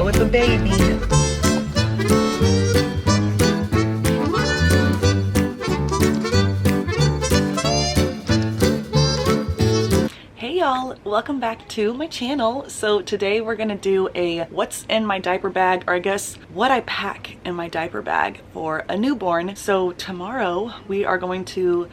go with the baby. Hey y'all, welcome back to my channel. So today we're gonna do a what's in my diaper bag, or I guess what I pack in my diaper bag for a newborn. So tomorrow we are going to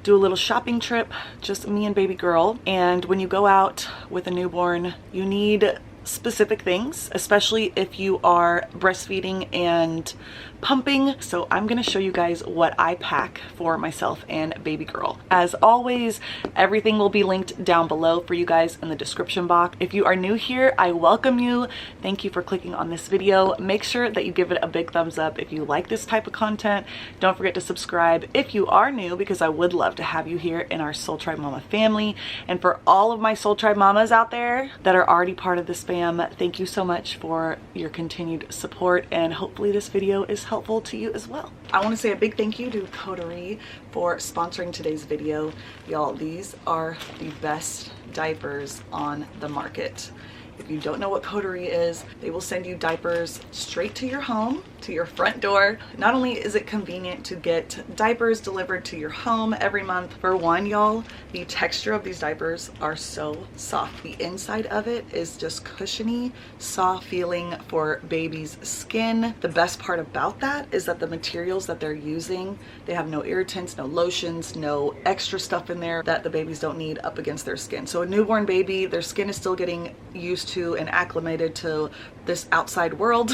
do a little shopping trip, just me and baby girl. And when you go out with a newborn, you need specific things, especially if you are breastfeeding and pumping. So I'm gonna show you guys what I pack for myself and baby girl. As always, everything will be linked down below for you guys in the description box. If you are new here, I welcome you. Thank you for clicking on this video. Make sure that you give it a big thumbs up if you like this type of content. Don't forget to subscribe if you are new, because I would love to have you here in our Soul Tribe Mama family. And for all of my Soul Tribe Mamas out there that are already part of this fam, thank you so much for your continued support, and hopefully this video is helpful to you as well. I want to say a big thank you to Coterie for sponsoring today's video. Y'all, these are the best diapers on the market. If you don't know what Coterie is, they will send you diapers straight to your home, to your front door. Not only is it convenient to get diapers delivered to your home every month, for one, y'all, the texture of these diapers are so soft. The inside of it is just cushiony, soft feeling for baby's skin. The best part about that is that the materials that they're using, they have no irritants, no lotions, no extra stuff in there that the babies don't need up against their skin. So a newborn baby, their skin is still getting used to and acclimated to this outside world,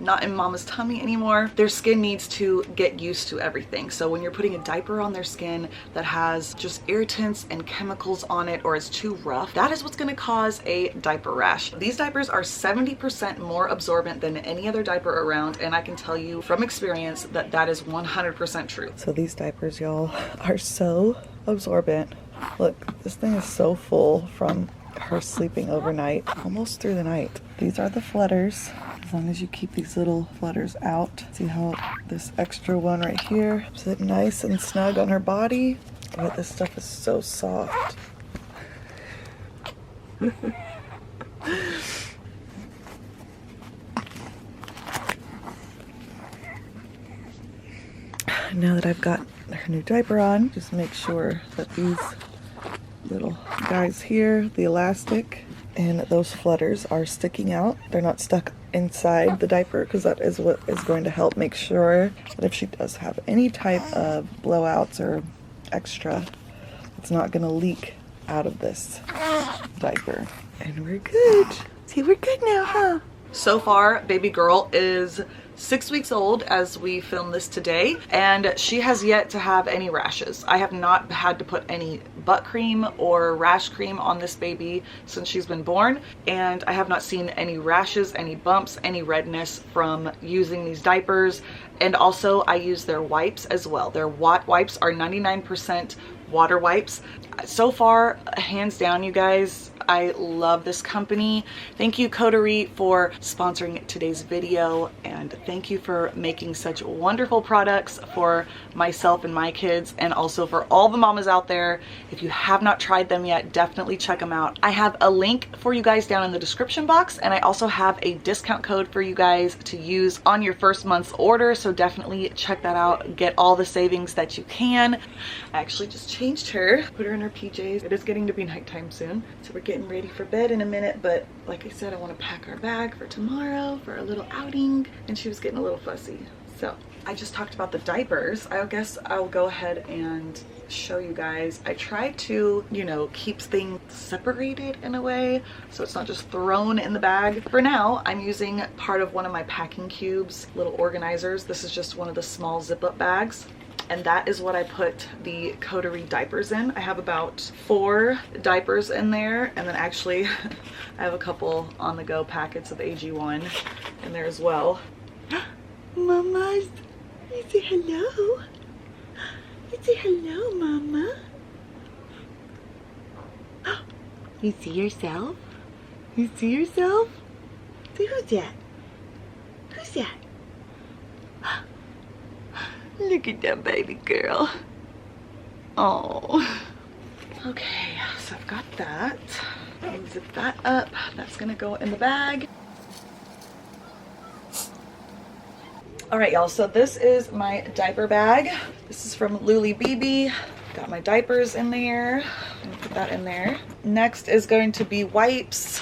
not in mama's tummy anymore. Their skin needs to get used to everything. So when you're putting a diaper on their skin that has just irritants and chemicals on it, or is too rough, that is what's going to cause a diaper rash. These diapers are 70% more absorbent than any other diaper around, and I can tell you from experience that that is 100% true. So these diapers, y'all, are so absorbent. Look, this thing is so full from her sleeping overnight, almost through the night. These are the flutters. As long as you keep these little flutters out. See how this extra one right here sit nice and snug on her body? But this stuff is so soft. Now that I've got her new diaper on, just make sure that these little guys here, the elastic and those flutters, are sticking out. They're not stuck inside the diaper, because that is what is going to help make sure that if she does have any type of blowouts or extra, it's not going to leak out of this diaper. And we're good. See, we're good now, huh? So far, baby girl is 6 weeks old as we film this today, and she has yet to have any rashes. I have not had to put any butt cream or rash cream on this baby since she's been born, and I have not seen any rashes, any bumps, any redness from using these diapers. And also I use their wipes as well. Their wipes are 99% water wipes. So far, hands down, you guys, I love this company. Thank you, Coterie, for sponsoring today's video, and thank you for making such wonderful products for myself and my kids, and also for all the mamas out there. If you have not tried them yet, definitely check them out. I have a link for you guys down in the description box, and I also have a discount code for you guys to use on your first month's order, so definitely check that out. Get all the savings that you can. I actually just changed her, put her in her PJs. It is getting to be nighttime soon, so we're getting ready for bed in a minute, but like I said, I want to pack our bag for tomorrow for a little outing, and she was getting a little fussy. So I just talked about the diapers. I guess I'll go ahead and show you guys. I try to, you know, keep things separated in a way so it's not just thrown in the bag. For now, I'm using part of one of my packing cubes little organizers. This is just one of the small zip-up bags, and that is what I put the Coterie diapers in. I have about 4 diapers in there, and then actually I have a couple on-the-go packets of AG1 in there as well. Mamas, you say hello. You say hello, Mama. You see yourself? You see yourself? See, who's that? Who's that? Look at that baby girl. Oh. Okay, so I've got that. I'll zip that up. That's gonna go in the bag. All right, y'all, so this is my diaper bag. This is from Luli BB. Got my diapers in there. I'm gonna put that in there. Next is going to be wipes,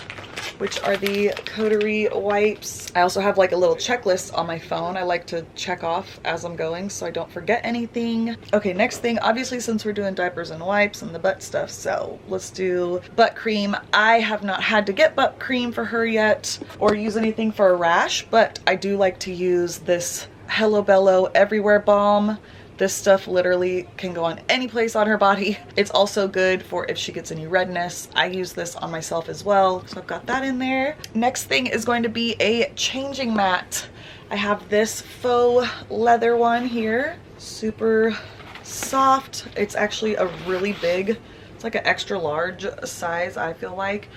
which are the Coterie wipes. I also have like a little checklist on my phone. I like to check off as I'm going so I don't forget anything. Okay, next thing, obviously since we're doing diapers and wipes and the butt stuff, so let's do butt cream. I have not had to get butt cream for her yet or use anything for a rash, but I do like to use this Hello Bello Everywhere Balm. This stuff literally can go on any place on her body. It's also good for if she gets any redness. I use this on myself as well. So I've got that in there. Next thing is going to be a changing mat. I have this faux leather one here. Super soft. It's actually a really big, it's like an extra large size, I feel like.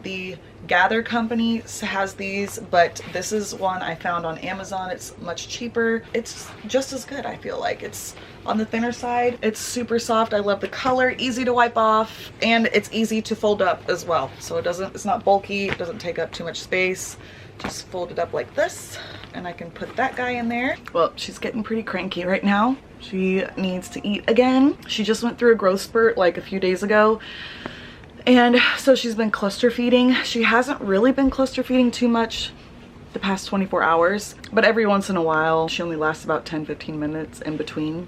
The Gather company has these, but this is one I found on Amazon. It's much cheaper. It's just as good, I feel like. It's on the thinner side. It's super soft. I love the color, easy to wipe off, and it's easy to fold up as well. So it's not bulky, it doesn't take up too much space. Just fold it up like this, and I can put that guy in there. Well, she's getting pretty cranky right now. She needs to eat again. She just went through a growth spurt like a few days ago. And so she's been cluster feeding. She hasn't really been cluster feeding too much the past 24 hours, but every once in a while, she only lasts about 10-15 minutes in between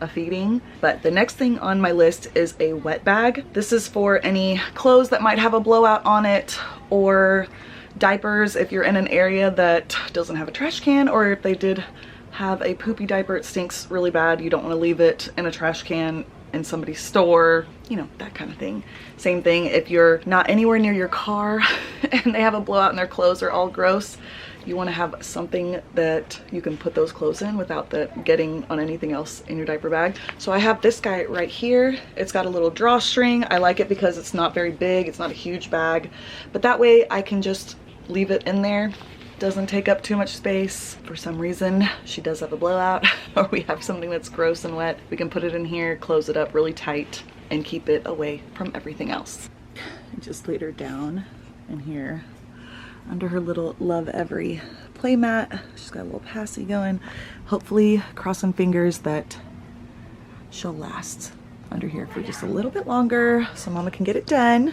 a feeding. But the next thing on my list is a wet bag. This is for any clothes that might have a blowout on it, or diapers if you're in an area that doesn't have a trash can, or if they did have a poopy diaper, it stinks really bad. You don't want to leave it in a trash can in somebody's store, you know, that kind of thing. Same thing if you're not anywhere near your car and they have a blowout and their clothes are all gross. You want to have something that you can put those clothes in without that getting on anything else in your diaper bag. So I have this guy right here. It's got a little drawstring. I like it because it's not very big. It's not a huge bag, but that way I can just leave it in there. Doesn't take up too much space. For some reason she does have a blowout or we have something that's gross and wet, we can put it in here, close it up really tight, and keep it away from everything else. I just laid her down in here under her little Love Every play mat. She's got a little passy going. Hopefully, crossing fingers that she'll last under here for just a little bit longer so mama can get it done.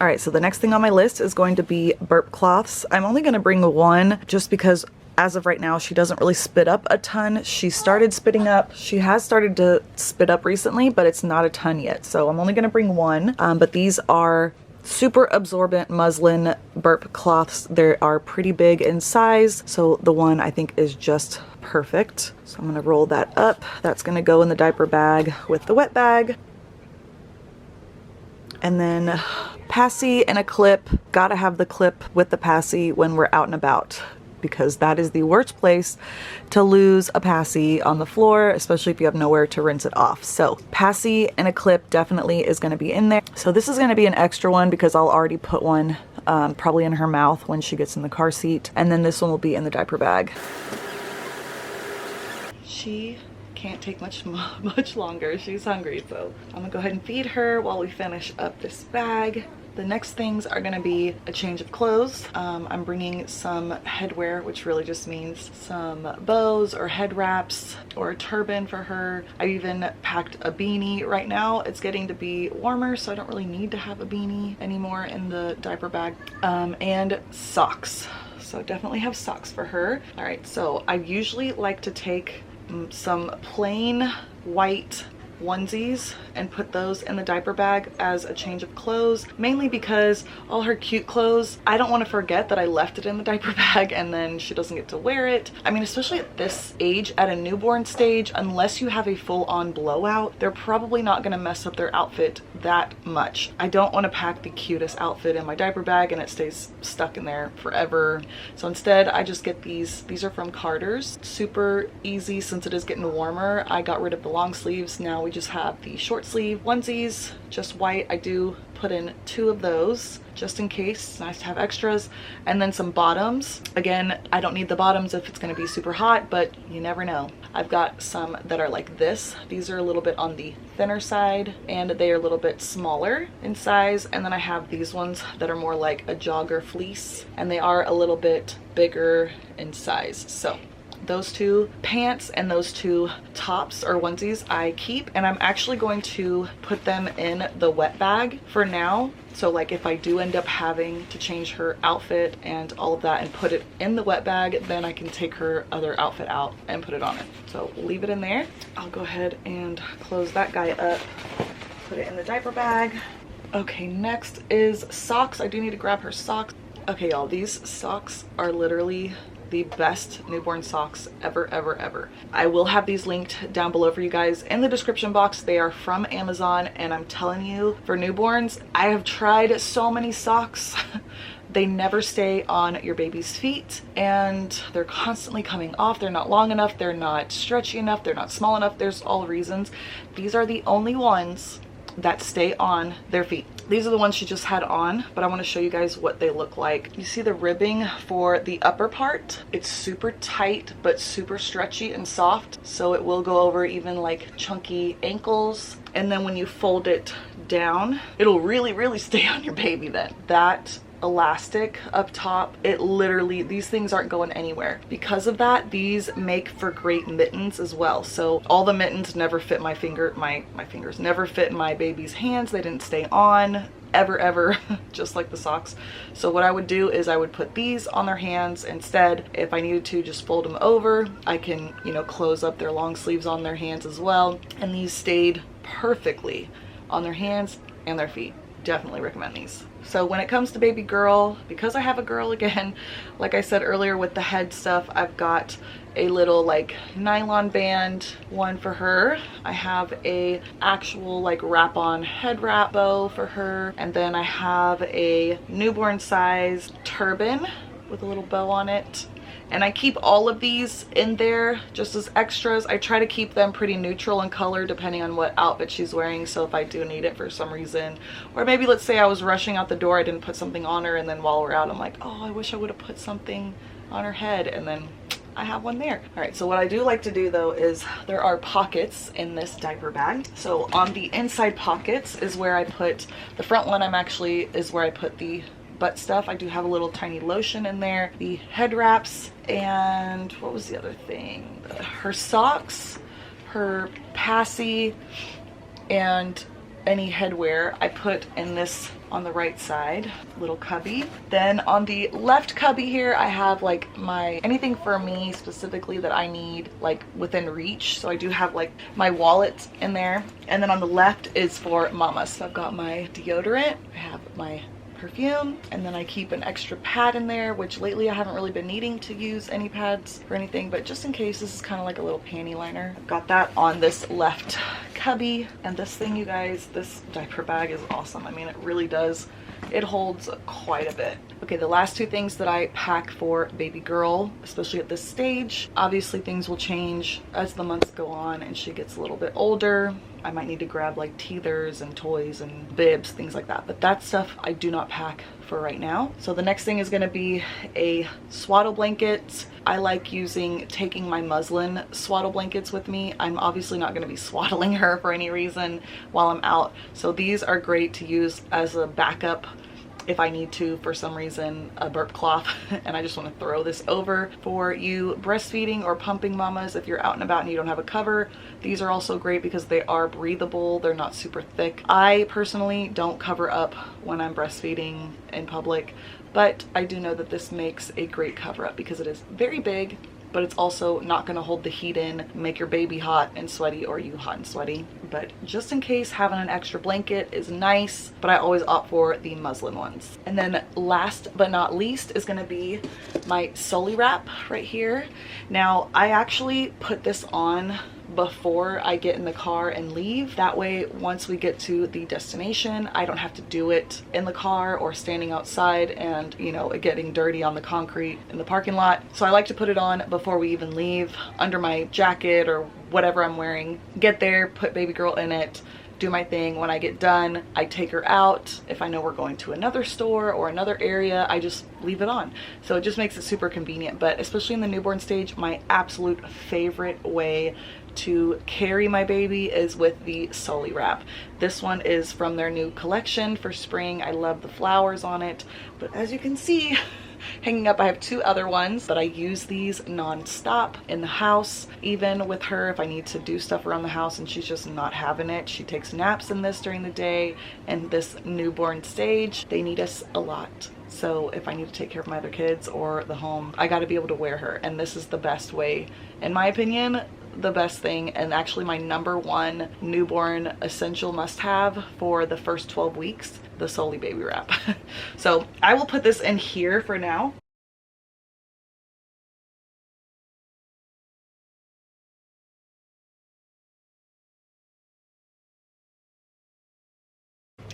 All right, so the next thing on my list is going to be burp cloths. I'm only gonna bring one just because as of right now, she doesn't really spit up a ton. She started spitting up. She has started to spit up recently, but it's not a ton yet. So I'm only gonna bring one, but these are super absorbent muslin burp cloths. They are pretty big in size. So the one I think is just perfect. So I'm gonna roll that up. That's gonna go in the diaper bag with the wet bag. And then passy and a clip. Gotta have the clip with the passy when we're out and about, because that is the worst place to lose a passy on the floor, especially if you have nowhere to rinse it off. So passy and a clip definitely is gonna be in there. So this is gonna be an extra one because I'll already put one probably in her mouth when she gets in the car seat. And then this one will be in the diaper bag. She can't take much longer. She's hungry, so I'm gonna go ahead and feed her while we finish up this bag. The next things are gonna be a change of clothes. I'm bringing some headwear, which really just means some bows or head wraps or a turban for her. I even packed a beanie. Right now it's getting to be warmer, so I don't really need to have a beanie anymore in the diaper bag. And socks. So definitely have socks for her. All right, so I usually like to take some plain white onesies and put those in the diaper bag as a change of clothes, mainly because all her cute clothes, I don't want to forget that I left it in the diaper bag and then she doesn't get to wear it. I mean, especially at this age, at a newborn stage, unless you have a full-on blowout, they're probably not going to mess up their outfit that much. I don't want to pack the cutest outfit in my diaper bag and it stays stuck in there forever. So instead I just get these are from Carter's. Super easy since it is getting warmer. I got rid of the long sleeves. Now we just have the short sleeve onesies, just white. I do put in 2 of those just in case. It's nice to have extras. And then some bottoms. Again, I don't need the bottoms if it's going to be super hot, but you never know. I've got some that are like this. These are a little bit on the thinner side and they are a little bit smaller in size. And then I have these ones that are more like a jogger fleece and they are a little bit bigger in size. So those 2 pants and those 2 tops or onesies I keep, and I'm actually going to put them in the wet bag for now. So like if I do end up having to change her outfit and all of that and put it in the wet bag, then I can take her other outfit out and put it on it. So we'll leave it in there. I'll go ahead and close that guy up, put it in the diaper bag. Okay, next is socks. I do need to grab her socks. Okay, y'all, these socks are literally the best newborn socks ever. I will have these linked down below for you guys in the description box. They are from Amazon, and I'm telling you, for newborns, I have tried so many socks. They never stay on your baby's feet and they're constantly coming off. They're not long enough, they're not stretchy enough, they're not small enough. There's all reasons. These are the only ones that stay on their feet. These are the ones she just had on, but I want to show you guys what they look like. You see the ribbing for the upper part? It's super tight, but super stretchy and soft. So it will go over even like chunky ankles. And then when you fold it down, it'll really stay on your baby then. That elastic up top, it literally, these things aren't going anywhere. Because of that, these make for great mittens as well. So all the mittens never fit my fingers never fit in my baby's hands. They didn't stay on ever just like the socks. So what I would do is I would put these on their hands instead. If I needed to just fold them over, I can, you know, close up their long sleeves on their hands as well. And these stayed perfectly on their hands and their feet. Definitely recommend these. So when it comes to baby girl, because I have a girl again, like I said earlier with the head stuff, I've got a little like nylon band one for her. I have a actual like wrap-on head wrap bow for her, and then I have a newborn size turban with a little bow on it. And I keep all of these in there just as extras. I try to keep them pretty neutral in color depending on what outfit she's wearing. So if I do need it for some reason, or maybe let's say I was rushing out the door, I didn't put something on her, and then while we're out I'm like, oh, I wish I would have put something on her head, and then I have one there. All right, so what I do like to do though is there are pockets in this diaper bag. So on the inside pockets is where I put, the front one is where I put the butt stuff. I do have a little tiny lotion in there, the head wraps, and what was the other thing? Her socks, her passy, and any headwear I put in this on the right side little cubby. Then on the left cubby here I have like my anything for me specifically that I need like within reach. So I do have like my wallet in there, and then on the left is for mama. So I've got my deodorant, I have my perfume, and then I keep an extra pad in there, which lately I haven't really been needing to use any pads or anything, but just in case, this is kind of like a little panty liner. I've got that on this left cubby. And this thing, you guys, this diaper bag is awesome. I mean, it really does, it holds quite a bit. Okay, the last 2 things that I pack for baby girl, especially at this stage, obviously things will change as the months go on and she gets a little bit older. I might need to grab like teethers and toys and bibs, things like that. But that stuff I do not pack for right now. So the next thing is going to be a swaddle blanket. I like taking my muslin swaddle blankets with me. I'm obviously not going to be swaddling her for any reason while I'm out. So these are great to use as a backup if I need to, for some reason, a burp cloth and I just want to throw this over. For you breastfeeding or pumping mamas, if you're out and about and you don't have a cover, these are also great because they are breathable. They're not super thick. I personally don't cover up when I'm breastfeeding in public, but I do know that this makes a great cover up because it is very big, but it's also not going to hold the heat in, make your baby hot and sweaty or you hot and sweaty. But just in case, having an extra blanket is nice, but I always opt for the muslin ones. And then last but not least is going to be my Soli wrap right here. Now, I actually put this on before I get in the car and leave. That way, once we get to the destination, I don't have to do it in the car or standing outside and, you know, it getting dirty on the concrete in the parking lot. So I like to put it on before we even leave, under my jacket or whatever I'm wearing. Get there, put baby girl in it, do my thing. When I get done, I take her out. If I know we're going to another store or another area, I just leave it on. So it just makes it super convenient. But especially in the newborn stage, my absolute favorite way to carry my baby is with the Sully wrap. This one is from their new collection for spring. I love the flowers on it, but as you can see hanging up, I have 2 other ones, but I use these non-stop in the house. Even with her, if I need to do stuff around the house and she's just not having it, she takes naps in this during the day. And this newborn stage, they need us a lot. So if I need to take care of my other kids or the home, I got to be able to wear her. And this is the best way, in my opinion, the best thing, and actually my #1 newborn essential must-have for the first 12 weeks, the Sully baby wrap. So I will put this in here for now.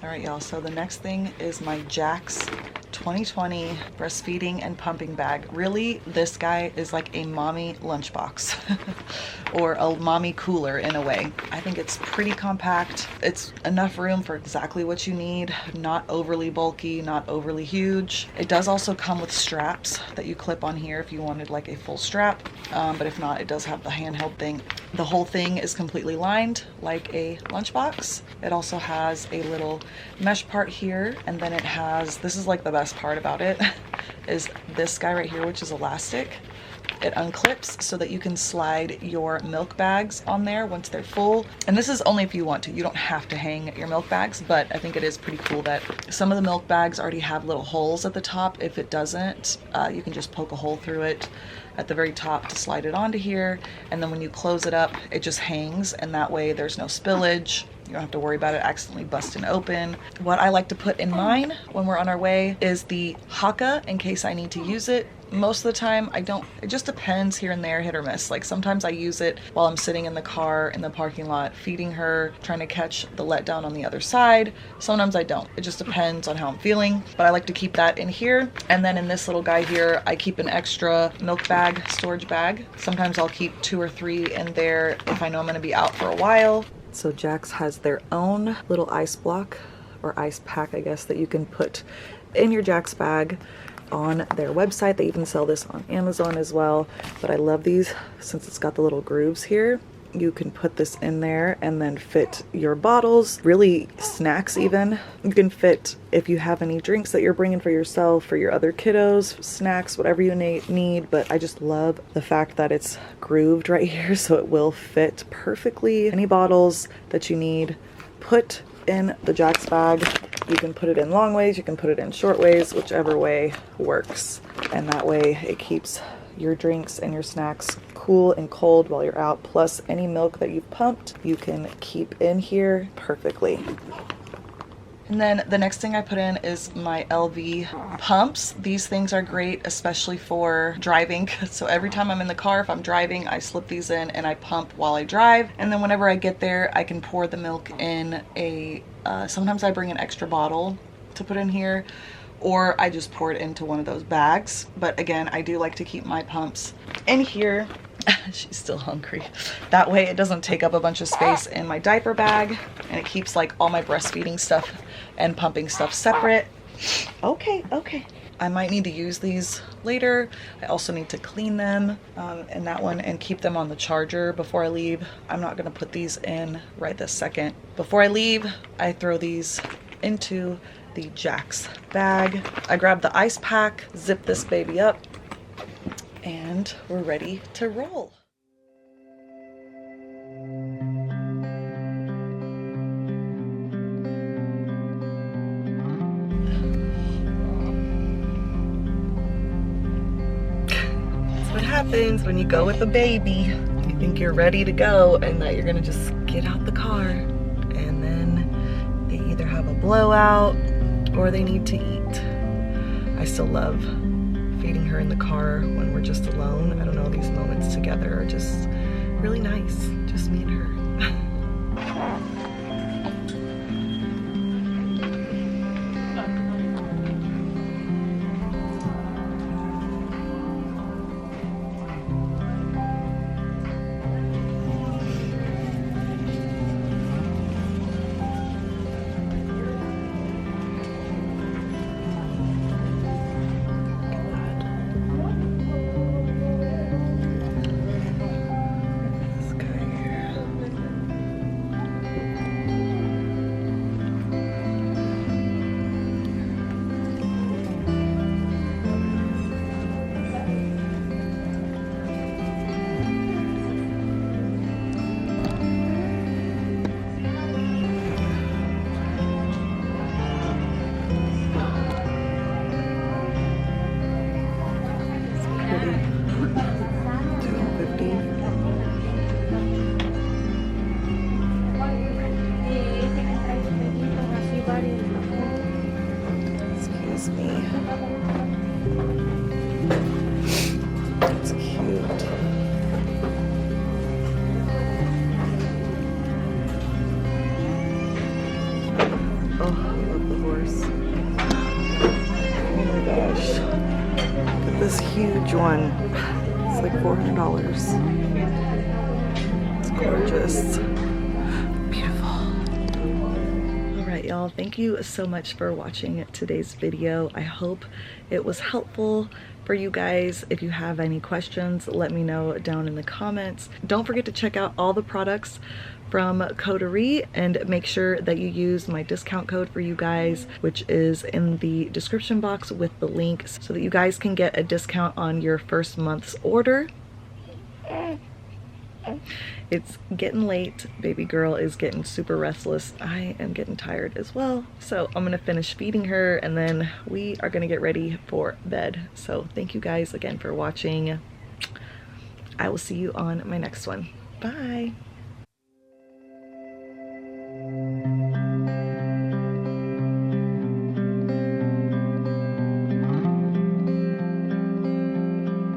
All right, y'all, so the next thing is my Jax 2020 breastfeeding and pumping bag. Really, this guy is like a mommy lunchbox or a mommy cooler in a way. I think it's pretty compact. It's enough room for exactly what you need, not overly bulky, not overly huge. It does also come with straps that you clip on here if you wanted like a full strap, but if not, it does have the handheld thing. The whole thing is completely lined like a lunchbox. It also has a little mesh part here, and then it has, this is like the best part about it, is this guy right here, which is elastic. It unclips so that you can slide your milk bags on there once they're full. And this is only if you want to. You don't have to hang your milk bags, but I think it is pretty cool that some of the milk bags already have little holes at the top. If it doesn't, you can just poke a hole through it at the very top to slide it onto here. And then when you close it up, it just hangs, and that way there's no spillage. You don't have to worry about it accidentally busting open. What I like to put in mine when we're on our way is the xoxo in case I need to use it. Most of the time I don't. It just depends, here and there, hit or miss. Like sometimes I use it while I'm sitting in the car in the parking lot feeding her, trying to catch the letdown on the other side. Sometimes I don't. It just depends on how I'm feeling, but I like to keep that in here. And then in this little guy here, I keep an extra milk bag, storage bag. Sometimes I'll keep 2 or 3 in there if I know I'm going to be out for a while. So Jax has their own little ice block or ice pack, I guess, that you can put in your Jax bag on their website. They even sell this on Amazon as well, but I love these since it's got the little grooves here. You can put this in there and then fit your bottles, really snacks even. You can fit, if you have any drinks that you're bringing for yourself, for your other kiddos, snacks, whatever you need. But I just love the fact that it's grooved right here, so it will fit perfectly. Any bottles that you need, put in the Jax bag. You can put it in long ways, you can put it in short ways, whichever way works. And that way it keeps your drinks and your snacks cool and cold while you're out. Plus any milk that you've pumped, you can keep in here perfectly. And then the next thing I put in is my LV pumps. These things are great, especially for driving. So every time I'm in the car, if I'm driving, I slip these in and I pump while I drive. And then whenever I get there, I can pour the milk in a, sometimes I bring an extra bottle to put in here, or I just pour it into one of those bags. But again, I do like to keep my pumps in here. She's still hungry. That way it doesn't take up a bunch of space in my diaper bag, and it keeps like all my breastfeeding stuff and pumping stuff separate. Okay. I might need to use these later. I also need to clean them and that one, and keep them on the charger before I leave. I'm not gonna put these in right this second. Before I leave, I throw these into the Jax bag. I grab the ice pack, zip this baby up, and we're ready to roll. That's what happens when you go with a baby. You think you're ready to go and that you're gonna just get out the car, and then they either have a blowout or they need to eat. I still love feeding her in the car when we're just alone. I don't know, these moments together are just really nice, just me and her. Oh my gosh. Look at this huge one. It's like $400. It's gorgeous. Beautiful. Alright y'all, thank you so much for watching today's video. I hope it was helpful for you guys. If you have any questions, let me know down in the comments. Don't forget to check out all the products from Coterie and make sure that you use my discount code for you guys, which is in the description box with the links, so that you guys can get a discount on your first month's order. It's getting late. Baby girl is getting super restless. I am getting tired as well. So I'm gonna finish feeding her and then we are gonna get ready for bed. So thank you guys again for watching. I will see you on my next one. Bye.